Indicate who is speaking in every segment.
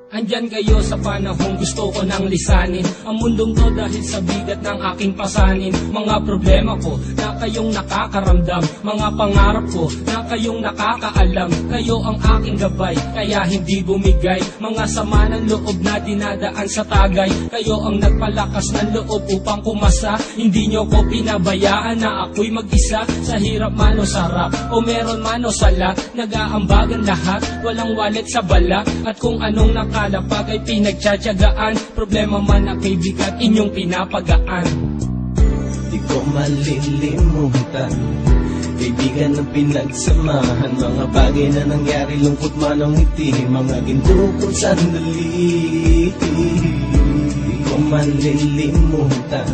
Speaker 1: Andyan kayo sa panahong gusto ko nang lisanin ang mundong to dahil sa bigat ng aking pasanin. Mga problema ko na kayong nakakaramdam, mga pangarap ko na kayong nakakaalam. Kayo ang aking gabay, kaya hindi bumigay. Mga sama ng loob na dinadaan sa tagay. Kayo ang nagpalakas ng loob upang kumasa. Hindi nyo ko pinabayaan na ako'y mag-isa. Sa hirap man o sarap, o meron man o sala, nag-aambagan lahat, walang walet sa bala. At kung anong nakalapag ay pinagtsatsagaan, problema man na kay bigat inyong pinapagaan.
Speaker 2: Di ko malilimutan, kaibigan ng pinagsamahan, mga bagay na nangyari, lungkot man ang ngiti, mga ginto kong sandali. Di ko malilimutan,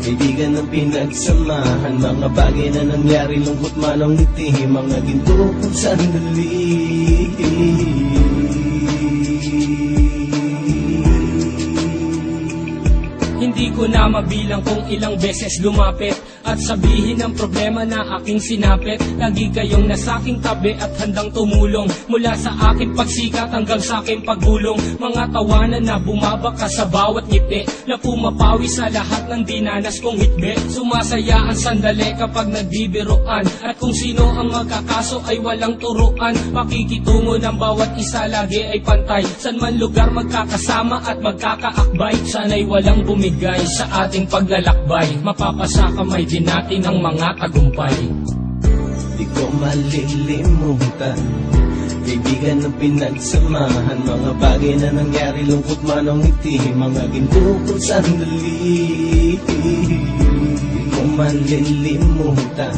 Speaker 2: kaibigan ng pinagsamahan, mga bagay na nangyari, lungkot man ang ngiti, mga ginto kong sandali.
Speaker 1: Hindi ko na mabilang kung ilang beses lumapit at sabihin ang problema na aking sinapit. Lagi kayong nasa aking tabi at handang tumulong, mula sa aking pagsikat hanggang sa aking paggulong. Mga tawanan na bumabaka sa bawat ngiti, na pumapawi sa lahat ng dinanas kong hitbe. Sumasaya ang sandali kapag nagbibiroan, at kung sino ang magkakaso ay walang turuan. Pakikitungo ng bawat isa lagi ay pantay, san man lugar magkakasama at magkakaakbay. Sana'y walang bumigay sa ating paglalakbay, mapapasa kamay din natin ang mga tagumpay.
Speaker 2: Di ko malilimutan, kaibigan ng pinagsamahan, mga bagay na nangyari, lungkot man ang ngiti, mga ginto kong sandali. Di ko malilimutan,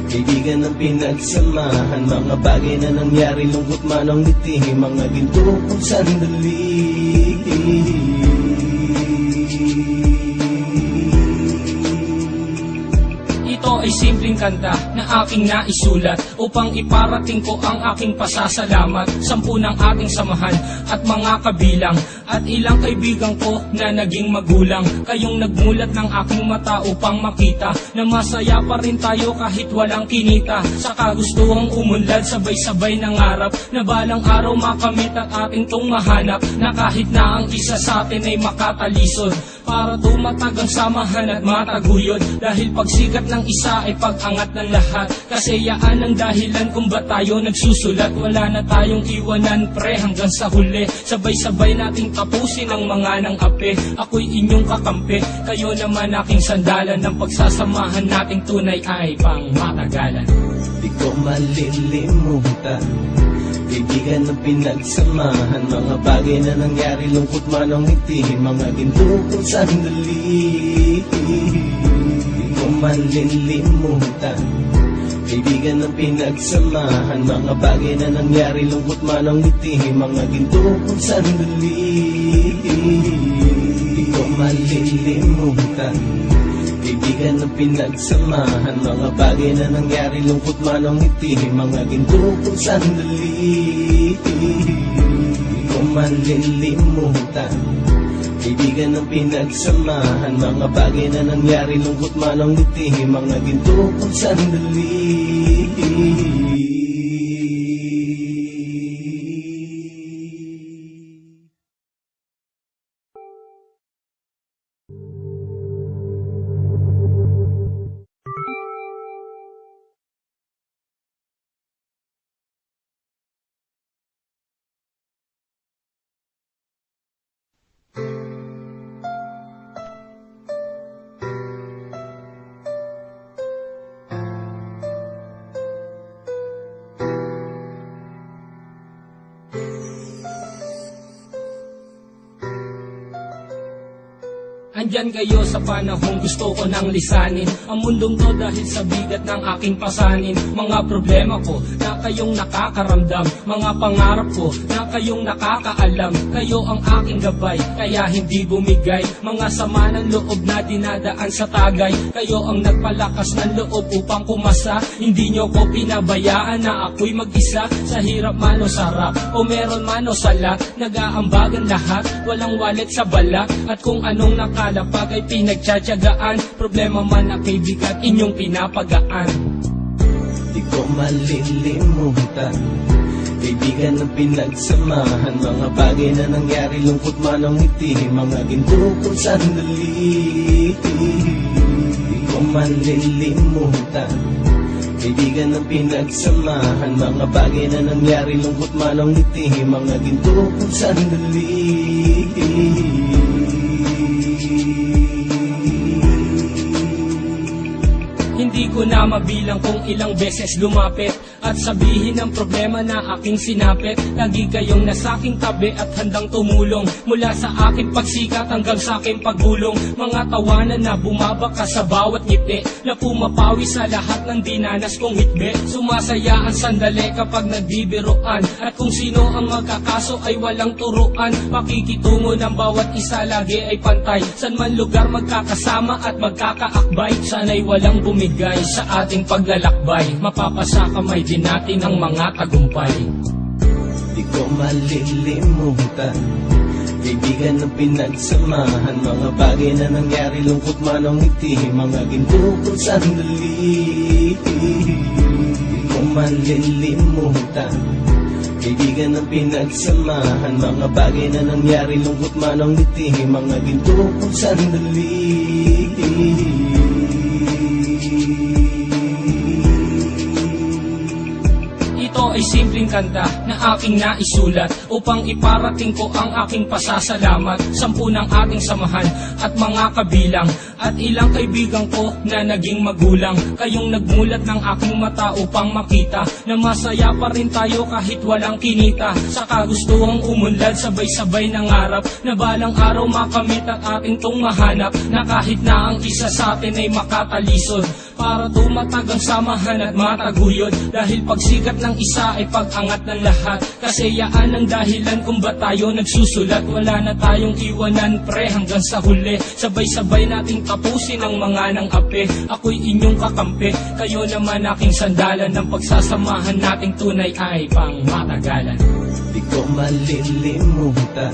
Speaker 2: kaibigan ng pinagsamahan, mga bagay na nangyari, lungkot man ang ngiti, mga ginto kong sandali.
Speaker 1: Ito ay simpleng kanta na aking naisulat upang iparating ko ang aking pasasalamat. 10 ng ating samahan at mga kabilang, at ilang kaibigan ko na naging magulang. Kayong nagmulat ng aking mata upang makita na masaya pa rin tayo kahit walang kinita. Sa kagustuhang umunlad, sabay-sabay nangarap na balang araw makamit at ating tong mahanap, na kahit na ang isa sa atin ay makatalisod, para tumatag ang samahan at mataguyod. Dahil pagsikat ng isa ay pag-angat ng lahat, kasi yaan ang dahilan kung ba tayo nagsusulat. Wala na tayong iwanan pre hanggang sa huli, sabay-sabay nating tapusin ang mga nang ape. Ako'y inyong kakampi, kayo naman aking sandalan, ng pagsasamahan nating tunay ay pang matagalan.
Speaker 2: Di ko malilimutan, kaibigan ng pinagsamahan, mga bagay na nangyari, lungkot man ang ngiti, mga ginto kong sandali. Di ko malilimutan, kaibigan ng pinagsamahan, mga bagay na nangyari, lungkot man ang ngiti, mga ginto kong sandali. Di ko malilimutan, kaibigan ng pinagsamahan, mga bagay na nangyari, lungkot man ang ngiti, mga ginto kong sandali. Di ko malilimutan, kaibigan ng pinagsamahan, mga bagay na nangyari, lungkot man ang ngiti, mga ginto kong sandali.
Speaker 1: Andyan kayo sa panahong gusto ko nang lisanin ang mundong to dahil sa bigat ng aking pasanin. Mga problema ko na kayong nakakaramdam, mga pangarap ko na kayong nakakaalam. Kayo ang aking gabay, kaya hindi bumigay. Mga sama ng loob na dinadaan sa tagay, kayo ang nagpalakas ng loob upang kumasa. Hindi nyo ko pinabayaan na ako'y mag-isa. Sa hirap man o sarap, o meron man o sala, nag-aambagan lahat, walang walit sa balat. At kung anong nakalapag ay pinagtsatsagaan, problema man na kaibigan, inyong pinapagaan.
Speaker 2: Di ko malilimutan, kaibigan ng pinagsamahan, mga bagay na nangyari, lungkot man ang ngiti, mga ginto kong sandali. Di ko malilimutan, kaibigan ng pinagsamahan, mga bagay na nangyari, lungkot man ang ngiti, mga ginto kong sandali.
Speaker 1: Hindi ko na mabilang kung ilang beses lumapit at sabihin ang problema na aking sinapit. Lagi kayong nasa aking tabi at handang tumulong, mula sa aking pagsikat hanggang sa aking paggulong. Mga tawanan na bumabaka sa bawat ngiti, na pumapawi sa lahat ng dinanas kong hitbe. Sumasaya ang sandali kapag nagbibiruan, at kung sino ang magkakaso ay walang turuan. Pakikitungo ng bawat isa lagi ay pantay, san man lugar magkakasama at magkakaakbay. Sana'y walang bumigay sa ating paglalakbay, mapapasa kamay din natin ang mga tagumpay.
Speaker 2: Di ko malilimutan, kaibigan ng pinagsamahan, mga bagay na nangyari, lungkot man ang ngiti, mga ginto kong sandali. Di ko malilimutan, kaibigan ng pinagsamahan, mga bagay na nangyari, lungkot man ang ngiti, mga ginto kong sandali.
Speaker 1: Ito ay simpleng kanta na aking naisulat upang iparating ko ang aking pasasalamat. 10 ng ating samahan at mga kabilang, at ilang kaibigan ko na naging magulang. Kayong nagmulat ng aking mata upang makita na masaya pa rin tayo kahit walang kinita. Sa kagustuhang umunlad, sabay-sabay nangarap na balang araw makamit at ating tong mahanap, na kahit na ang isa sa atin ay makatalisod, para tumatag ang samahan at mataguyod. Dahil pagsikat ng isa ay pag-angat ng lahat, kasayaan ang dahilan kung ba tayo nagsusulat. Wala na tayong iwanan pre hanggang sa huli, sabay-sabay nating tapusin ang mga nang ape. Ako'y inyong kakampi, kayo naman aking sandalan, ng pagsasamahan nating tunay ay pang matagalan.
Speaker 2: Di ko malilimutan,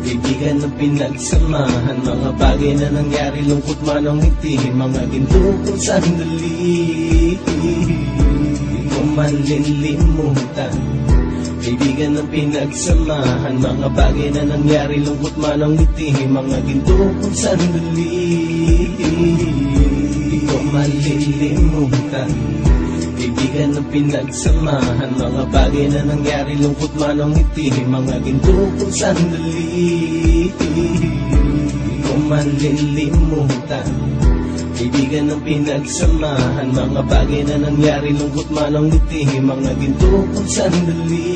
Speaker 2: kaibigan ng pinagsamahan, mga bagay na nangyari, lungkot man ang ngiti, mga ginto kong sandali. Di ko malilimutan, kaibigan ng pinagsamahan, mga bagay na nangyari, lungkot man ang ngiti, mga ginto kong sandali. Di ko malilimutan, kaibigan ng pinagsamahan, mga bagay na nangyari, lungkot man ang ngiti, mga ginto kong sandali. Di ko malilimutan, kaibigan ng pinagsamahan, mga bagay na nangyari, lungkot man ang ngiti, mga ginto kong sandali.